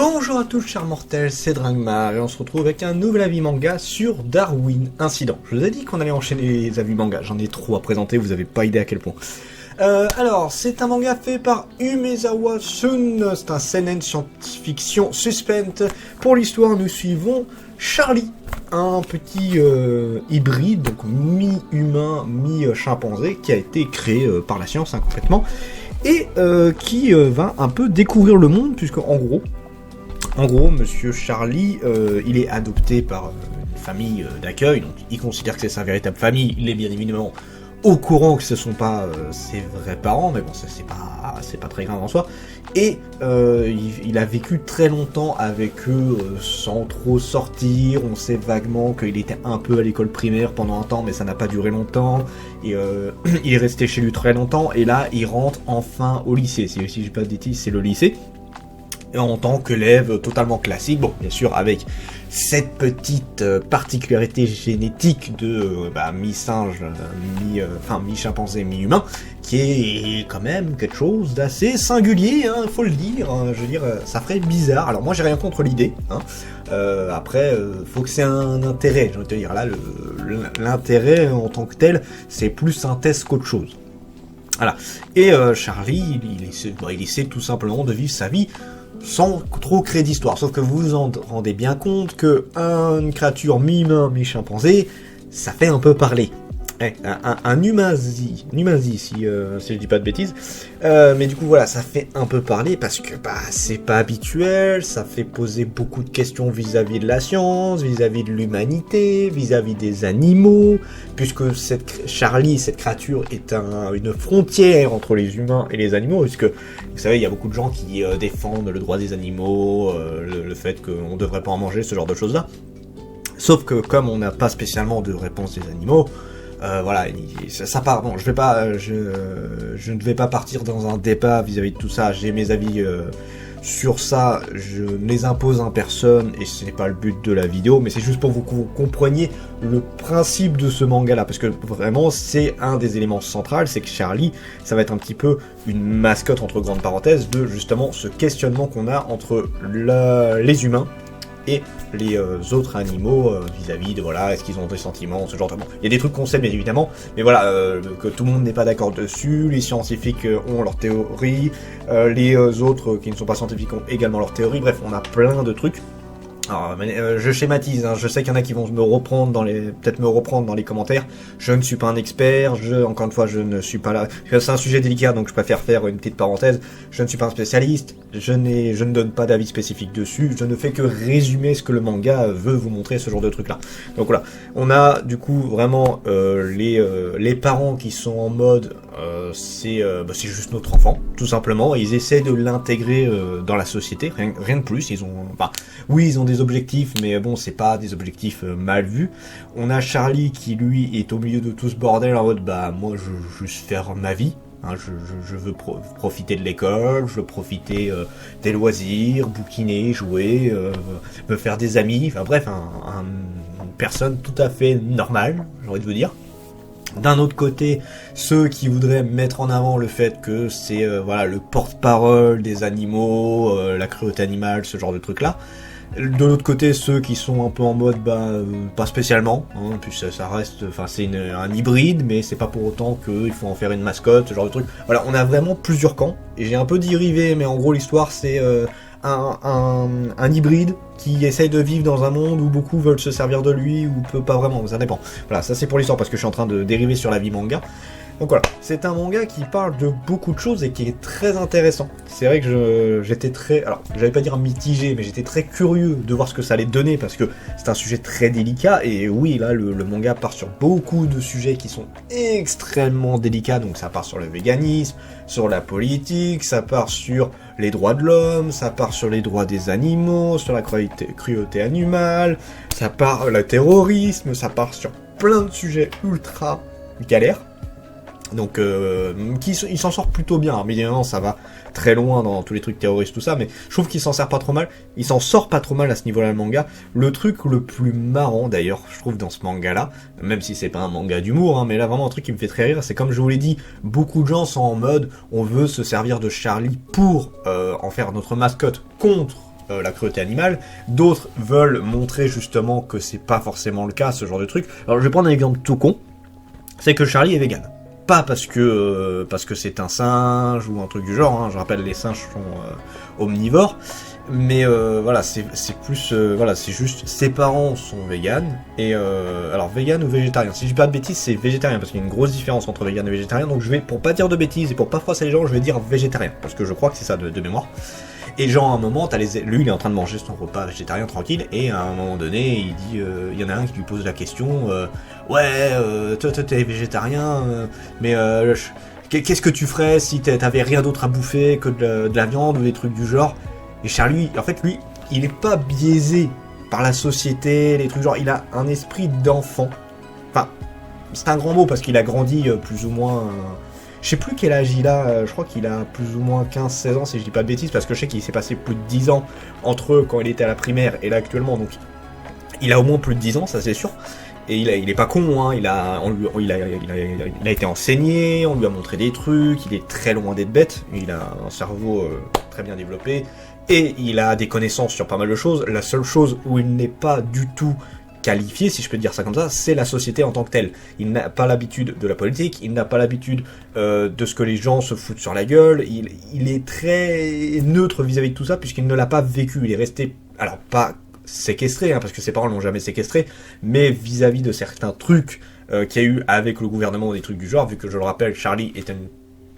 Bonjour à tous chers mortels, c'est Drangmar et on se retrouve avec un nouvel avis manga sur Darwin Incident. Je vous ai dit qu'on allait enchaîner les avis manga, j'en ai trop à présenter, vous avez pas idée à quel point. Alors, c'est un manga fait par Umezawa Sun, c'est un seinen science-fiction suspense. Pour l'histoire, nous suivons Charlie, un petit hybride, donc mi-humain, mi-chimpanzé, qui a été créé par la science complètement, et qui va un peu découvrir le monde, puisque en gros, Monsieur Charlie, il est adopté par une famille d'accueil, donc il considère que c'est sa véritable famille, il est bien évidemment au courant que ce sont pas ses vrais parents, mais bon, ça c'est pas très grave en soi, et il a vécu très longtemps avec eux sans trop sortir. On sait vaguement qu'il était un peu à l'école primaire pendant un temps, mais ça n'a pas duré longtemps, et il est resté chez lui très longtemps, et là il rentre enfin au lycée, si j'ai pas de bêtises, c'est le lycée, en tant qu'élève totalement classique, bon, bien sûr, avec cette petite particularité génétique de mi-singe, mi-chimpanzé, mi-humain, qui est quand même quelque chose d'assez singulier, hein, faut le dire, hein, je veux dire, ça ferait bizarre. Alors moi j'ai rien contre l'idée, hein. Après, faut que c'est un intérêt, je veux te dire, là, l'intérêt en tant que tel, c'est plus un test qu'autre chose. Voilà, et Charlie, il essaie tout simplement de vivre sa vie sans trop créer d'histoire, sauf que vous vous en rendez bien compte que une créature mi-humain, mi-chimpanzé, ça fait un peu parler. Un Numazi, si je dis pas de bêtises, mais du coup voilà, ça fait un peu parler parce que c'est pas habituel, ça fait poser beaucoup de questions vis-à-vis de la science, vis-à-vis de l'humanité, vis-à-vis des animaux, puisque Charlie, cette créature, est une frontière entre les humains et les animaux, puisque vous savez, il y a beaucoup de gens qui défendent le droit des animaux, le fait qu'on devrait pas en manger, ce genre de choses-là. Sauf que comme on n'a pas spécialement de réponse des animaux, voilà, ça part. Bon, je ne vais pas partir dans un débat vis-à-vis de tout ça. J'ai mes avis sur ça. Je ne les impose en personne et ce n'est pas le but de la vidéo, mais c'est juste pour que vous compreniez le principe de ce manga-là, parce que vraiment c'est un des éléments centraux, c'est que Charlie, ça va être un petit peu une mascotte entre grandes parenthèses de justement ce questionnement qu'on a entre les humains et les autres animaux vis-à-vis de voilà, est-ce qu'ils ont des sentiments, ce genre de... Bon, il y a des trucs qu'on sait bien évidemment, mais voilà, que tout le monde n'est pas d'accord dessus, les scientifiques ont leurs théories, les autres qui ne sont pas scientifiques ont également leurs théories, bref, on a plein de trucs. Alors, je schématise, hein, je sais qu'il y en a qui vont peut-être me reprendre dans les commentaires. Je ne suis pas un expert, encore une fois, je ne suis pas là. C'est un sujet délicat, donc je préfère faire une petite parenthèse. Je ne suis pas un spécialiste, je ne donne pas d'avis spécifique dessus, je ne fais que résumer ce que le manga veut vous montrer, ce genre de truc là. Donc voilà, on a du coup vraiment les parents qui sont en mode c'est juste notre enfant, tout simplement, et ils essaient de l'intégrer dans la société, rien de plus. Oui, ils ont des objectifs, mais bon, c'est pas des objectifs mal vus. On a Charlie qui, lui, est au milieu de tout ce bordel en mode, moi, je veux juste faire ma vie. Hein, je veux profiter de l'école, je veux profiter des loisirs, bouquiner, jouer, me faire des amis, enfin bref, une personne tout à fait normale, j'ai envie de vous dire. D'un autre côté, ceux qui voudraient mettre en avant le fait que c'est le porte-parole des animaux, la cruauté animale, ce genre de trucs-là. De l'autre côté, ceux qui sont un peu en mode pas spécialement, hein, puis ça reste, c'est un hybride, mais c'est pas pour autant qu'il faut en faire une mascotte, ce genre de truc. Voilà, on a vraiment plusieurs camps, et j'ai un peu dérivé, mais en gros l'histoire c'est un hybride qui essaye de vivre dans un monde où beaucoup veulent se servir de lui, ou pas vraiment, ça dépend. Voilà, ça c'est pour l'histoire, parce que je suis en train de dériver sur la vie manga. Donc voilà, c'est un manga qui parle de beaucoup de choses et qui est très intéressant. C'est vrai que j'étais très... Alors, j'allais pas dire mitigé, mais j'étais très curieux de voir ce que ça allait donner, parce que c'est un sujet très délicat, et oui, là, le manga part sur beaucoup de sujets qui sont extrêmement délicats, donc ça part sur le véganisme, sur la politique, ça part sur les droits de l'homme, ça part sur les droits des animaux, sur la cruauté animale, ça part le terrorisme, ça part sur plein de sujets ultra galères. Donc, il s'en sort plutôt bien. Alors, évidemment, ça va très loin dans tous les trucs terroristes, tout ça, mais je trouve qu'il s'en sort pas trop mal. Il s'en sort pas trop mal à ce niveau-là, le manga. Le truc le plus marrant, d'ailleurs, je trouve, dans ce manga-là, même si c'est pas un manga d'humour, hein, mais là, vraiment, un truc qui me fait très rire, c'est comme je vous l'ai dit, beaucoup de gens sont en mode, on veut se servir de Charlie pour en faire notre mascotte contre la cruauté animale, d'autres veulent montrer justement que c'est pas forcément le cas, ce genre de truc. Alors je vais prendre un exemple tout con, c'est que Charlie est vegan. Pas parce que c'est un singe ou un truc du genre, hein. Je rappelle, les singes sont omnivores, mais voilà, c'est plus, voilà, c'est juste, ses parents sont véganes, et alors vegan ou végétarien, si je dis pas de bêtises, c'est végétarien, parce qu'il y a une grosse différence entre vegan et végétarien, donc je vais, pour pas dire de bêtises et pour pas froisser les gens, je vais dire végétarien, parce que je crois que c'est ça de mémoire. Et genre à un moment, lui il est en train de manger son repas végétarien tranquille, et à un moment donné, il dit, il y en a un qui lui pose la question, toi t'es végétarien, mais qu'est-ce que tu ferais si t'avais rien d'autre à bouffer que de la viande ou des trucs du genre? Et Charlie, en fait lui, il est pas biaisé par la société, les trucs genre, il a un esprit d'enfant. Enfin, c'est un grand mot parce qu'il a grandi plus ou moins... Je sais plus quel âge il a, je crois qu'il a plus ou moins 15-16 ans si je dis pas de bêtises, parce que je sais qu'il s'est passé plus de 10 ans entre quand il était à la primaire et là actuellement, donc il a au moins plus de 10 ans, ça c'est sûr. Et il est pas con, hein, il a été enseigné, on lui a montré des trucs, il est très loin d'être bête, il a un cerveau très bien développé, et il a des connaissances sur pas mal de choses. La seule chose où il n'est pas du tout qualifié, si je peux dire ça comme ça, c'est la société en tant que telle. Il n'a pas l'habitude de la politique, il n'a pas l'habitude de ce que les gens se foutent sur la gueule, il est très neutre vis-à-vis de tout ça, puisqu'il ne l'a pas vécu, il est resté, alors pas séquestré, hein, parce que ses parents l'ont jamais séquestré, mais vis-à-vis de certains trucs qu'il y a eu avec le gouvernement ou des trucs du genre, vu que je le rappelle, Charlie est une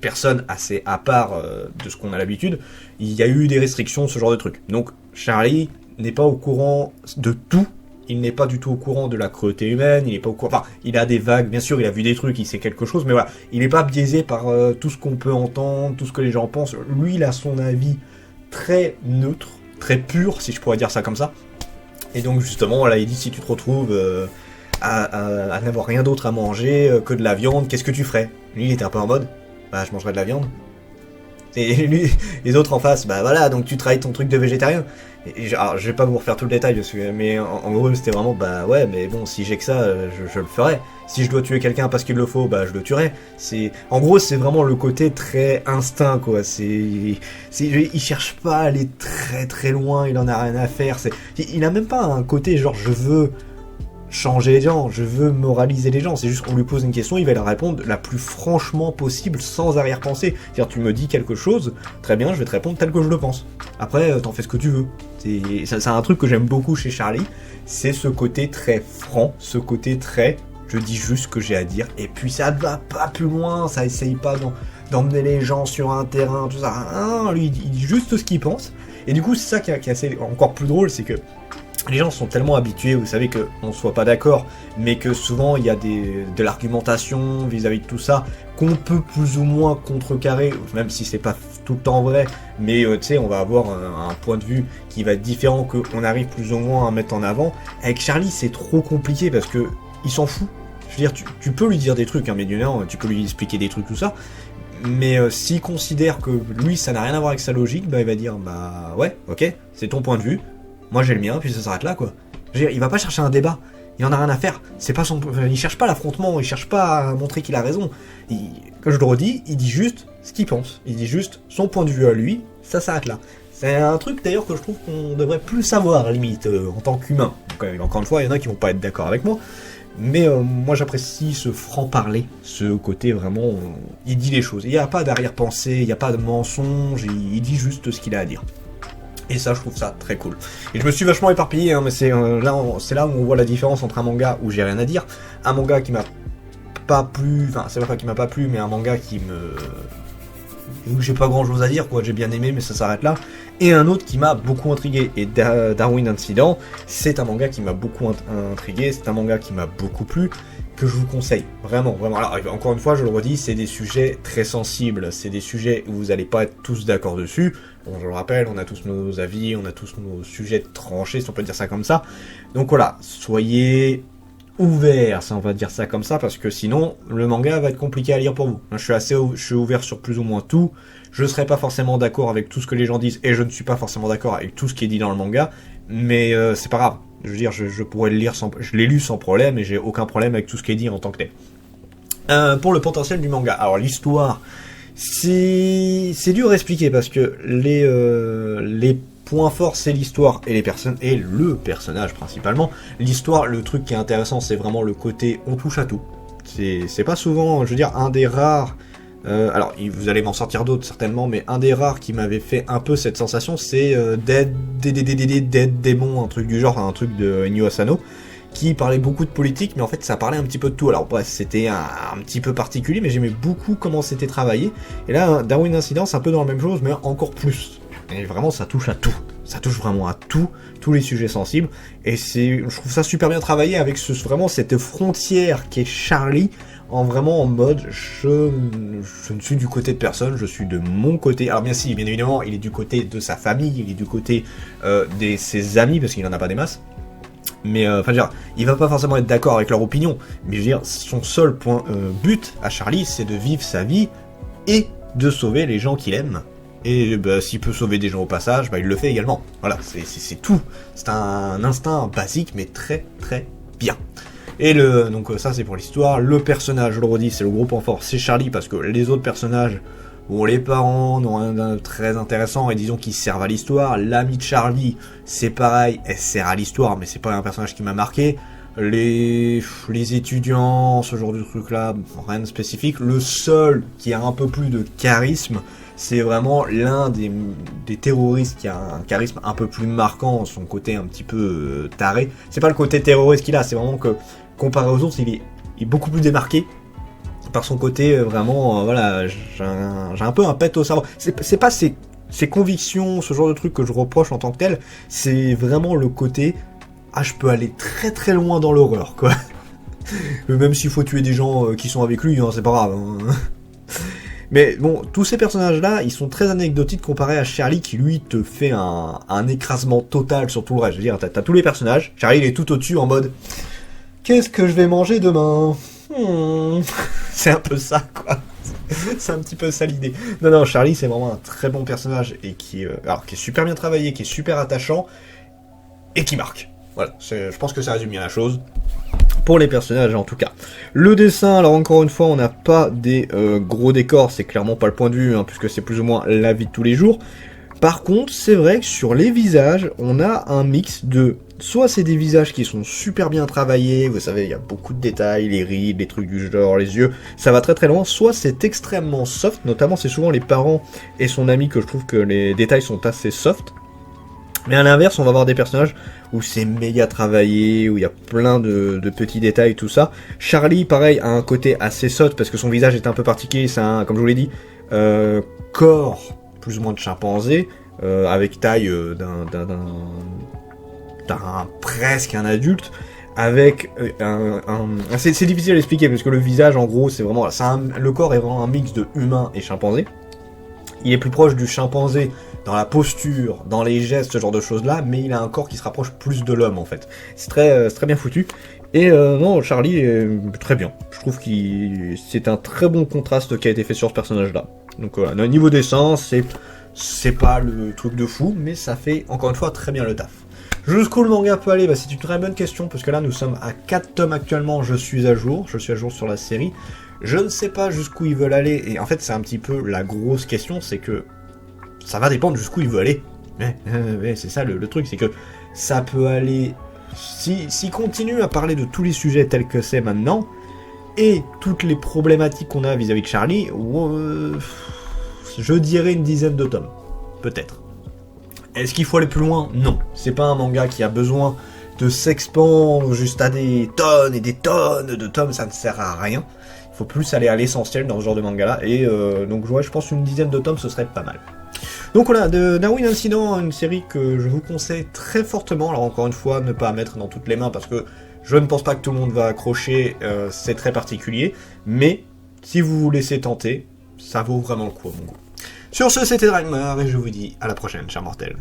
personne assez à part de ce qu'on a l'habitude, il y a eu des restrictions, ce genre de trucs. Donc Charlie n'est pas au courant de tout, il n'est pas du tout au courant de la cruauté humaine, il n'est pas au courant... Enfin, il a des vagues, bien sûr, il a vu des trucs, il sait quelque chose, mais voilà, il n'est pas biaisé par tout ce qu'on peut entendre, tout ce que les gens pensent. Lui, il a son avis très neutre, très pur, si je pourrais dire ça comme ça. Et donc, justement, voilà, il dit, si tu te retrouves à n'avoir rien d'autre à manger que de la viande, qu'est-ce que tu ferais? Lui, il était un peu en mode, bah, je mangerais de la viande. Et lui, les autres en face, bah voilà, donc tu trahis ton truc de végétarien. Alors, je vais pas vous refaire tout le détail, mais en gros, c'était vraiment, bah ouais, mais bon, si j'ai que ça, je le ferai. Si je dois tuer quelqu'un parce qu'il le faut, bah je le tuerai. En gros, c'est vraiment le côté très instinct, quoi. Il cherche pas à aller très très loin, il en a rien à faire. Il a même pas un côté genre, je veux changer les gens, je veux moraliser les gens, c'est juste qu'on lui pose une question, il va la répondre la plus franchement possible, sans arrière-pensée. C'est-à-dire, tu me dis quelque chose, très bien, je vais te répondre tel que je le pense. Après, t'en fais ce que tu veux. C'est un truc que j'aime beaucoup chez Charlie, c'est ce côté très franc, ce côté très, je dis juste ce que j'ai à dire, et puis ça va pas plus loin, ça essaye pas d'emmener les gens sur un terrain, tout ça. Ah, lui, il dit juste ce qu'il pense, et du coup, c'est ça qui est assez, encore plus drôle, c'est que les gens sont tellement habitués, vous savez, qu'on ne soit pas d'accord, mais que souvent il y a de l'argumentation vis-à-vis de tout ça, qu'on peut plus ou moins contrecarrer, même si c'est pas tout le temps vrai, mais tu sais, on va avoir un point de vue qui va être différent, qu'on arrive plus ou moins à mettre en avant. Avec Charlie, c'est trop compliqué parce que il s'en fout. Je veux dire, tu peux lui dire des trucs, hein, mais du nord, tu peux lui expliquer des trucs, tout ça, mais s'il considère que lui, ça n'a rien à voir avec sa logique, bah il va dire, bah ouais, ok, c'est ton point de vue. Moi j'ai le mien, puis ça s'arrête là, quoi. Je veux dire, il va pas chercher un débat, il en a rien à faire. C'est pas il cherche pas l'affrontement, il cherche pas à montrer qu'il a raison. Comme je le redis, il dit juste ce qu'il pense. Il dit juste son point de vue à lui, ça s'arrête là. C'est un truc d'ailleurs que je trouve qu'on devrait plus savoir, limite, en tant qu'humain. Encore une fois, il y en a qui vont pas être d'accord avec moi, mais moi j'apprécie ce franc-parler, ce côté vraiment... il dit les choses, il n'y a pas d'arrière-pensée, il n'y a pas de mensonge, il dit juste ce qu'il a à dire. Et ça, je trouve ça très cool. Et je me suis vachement éparpillé, hein, mais c'est là où on voit la différence entre un manga où j'ai rien à dire, un manga qui m'a pas plu, enfin c'est pas qu'il m'a pas plu, mais un manga où j'ai pas grand chose à dire, quoi, j'ai bien aimé, mais ça s'arrête là, et un autre qui m'a beaucoup intrigué, et Darwin Incident, c'est un manga qui m'a beaucoup intrigué, c'est un manga qui m'a beaucoup plu, que je vous conseille, vraiment, vraiment. Alors, encore une fois, je le redis, c'est des sujets très sensibles, c'est des sujets où vous allez pas être tous d'accord dessus. Bon, je le rappelle, on a tous nos avis, on a tous nos sujets tranchés, si on peut dire ça comme ça. Donc voilà, soyez ouverts, ça on va dire ça comme ça, parce que sinon, le manga va être compliqué à lire pour vous. Je suis ouvert sur plus ou moins tout, je serai pas forcément d'accord avec tout ce que les gens disent, et je ne suis pas forcément d'accord avec tout ce qui est dit dans le manga, mais c'est pas grave. Je veux dire, je pourrais le lire je l'ai lu sans problème et j'ai aucun problème avec tout ce qui est dit en tant que tel. Pour le potentiel du manga, alors l'histoire, c'est dur à expliquer parce que les point fort, c'est l'histoire et les personnes et le personnage principalement. L'histoire, le truc qui est intéressant, c'est vraiment le côté on touche à tout. C'est pas souvent, je veux dire, un des rares. Alors, vous allez m'en sortir d'autres certainement, mais un des rares qui m'avait fait un peu cette sensation, c'est Dead Demon, un truc du genre, un truc de Ennio Asano, qui parlait beaucoup de politique, mais en fait ça parlait un petit peu de tout. Alors bref, c'était un petit peu particulier, mais j'aimais beaucoup comment c'était travaillé. Et là, Darwin Incident, c'est un peu dans la même chose, mais encore plus. Et vraiment, ça touche à tout. Ça touche vraiment à tout, tous les sujets sensibles. Et je trouve ça super bien travaillé avec vraiment cette frontière qui est Charlie, vraiment en mode, je ne suis du côté de personne, je suis de mon côté. Alors bien évidemment, il est du côté de sa famille, il est du côté de ses amis, parce qu'il n'en a pas des masses. Mais enfin, je veux dire, il va pas forcément être d'accord avec leur opinion. Mais je veux dire, son seul but à Charlie, c'est de vivre sa vie et de sauver les gens qu'il aime. Et bah, s'il peut sauver des gens au passage, bah, il le fait également. Voilà, c'est tout. C'est un instinct basique, mais très très bien. Et donc ça c'est pour l'histoire. Le personnage, je le redis, c'est le gros point fort, c'est Charlie, parce que les autres personnages, bon, les parents n'ont rien de très intéressant, et disons qu'ils servent à l'histoire. L'ami de Charlie, c'est pareil, elle sert à l'histoire, mais c'est pas un personnage qui m'a marqué. Les étudiants, ce genre de truc-là, rien de spécifique. Le seul qui a un peu plus de charisme, c'est vraiment l'un des terroristes qui a un charisme un peu plus marquant, son côté un petit peu taré. C'est pas le côté terroriste qu'il a, c'est vraiment que, comparé aux autres, il est beaucoup plus démarqué par son côté vraiment, voilà, j'ai un peu un pet au cerveau. C'est pas ses convictions, ce genre de truc que je reproche en tant que tel, c'est vraiment le côté, je peux aller très très loin dans l'horreur, quoi. Même s'il faut tuer des gens qui sont avec lui, hein, c'est pas grave. Hein. Mais bon, tous ces personnages-là, ils sont très anecdotiques comparés à Charlie qui, lui, te fait un écrasement total sur tout le reste. Je veux dire, t'as tous les personnages, Charlie, il est tout au-dessus en mode « Qu'est-ce que je vais manger demain ?» C'est un peu ça, quoi. C'est un petit peu ça l'idée. Non, Charlie, c'est vraiment un très bon personnage et qui est super bien travaillé, qui est super attachant et qui marque. Voilà, je pense que ça résume bien la chose. Pour les personnages en tout cas. Le dessin, alors encore une fois, on n'a pas des gros décors, c'est clairement pas le point de vue, hein, puisque c'est plus ou moins la vie de tous les jours. Par contre, c'est vrai que sur les visages, on a un mix de... Soit c'est des visages qui sont super bien travaillés, vous savez, il y a beaucoup de détails, les rides, les trucs du genre, les yeux, ça va très très loin. Soit c'est extrêmement soft, notamment c'est souvent les parents et son ami que je trouve que les détails sont assez soft. Mais à l'inverse, on va avoir des personnages où c'est méga travaillé, où il y a plein de petits détails, tout ça. Charlie, pareil, a un côté assez soft parce que son visage est un peu particulier. C'est comme je vous l'ai dit, corps plus ou moins de chimpanzé, avec taille d'un presque un adulte, avec c'est difficile à expliquer parce que le visage, en gros, c'est vraiment, le corps est vraiment un mix de humain et chimpanzé. Il est plus proche du chimpanzé dans la posture, dans les gestes, ce genre de choses-là, mais il a un corps qui se rapproche plus de l'homme, en fait. C'est très bien foutu. Et non, Charlie est très bien. Je trouve que c'est un très bon contraste qui a été fait sur ce personnage-là. Donc voilà, au niveau dessin, c'est pas le truc de fou, mais ça fait, encore une fois, très bien le taf. Jusqu'où le manga peut aller, c'est une très bonne question, parce que là, nous sommes à 4 tomes actuellement, je suis à jour sur la série. Je ne sais pas jusqu'où ils veulent aller, et en fait, c'est un petit peu la grosse question, c'est que ça va dépendre jusqu'où il veut aller. Mais c'est ça le truc, c'est que ça peut aller... S'il continue à parler de tous les sujets tels que c'est maintenant, et toutes les problématiques qu'on a vis-à-vis de Charlie, je dirais une dizaine de tomes. Peut-être. Est-ce qu'il faut aller plus loin? Non. C'est pas un manga qui a besoin de s'expandre juste à des tonnes et des tonnes de tomes, ça ne sert à rien. Il faut plus aller à l'essentiel dans ce genre de manga-là, et donc ouais, je pense une dizaine de tomes, ce serait pas mal. Donc voilà, de Darwin Incident, une série que je vous conseille très fortement. Alors encore une fois, ne pas mettre dans toutes les mains parce que je ne pense pas que tout le monde va accrocher, c'est très particulier. Mais si vous vous laissez tenter, ça vaut vraiment le coup à mon goût. Sur ce, c'était Dragmar et je vous dis à la prochaine, chers mortels.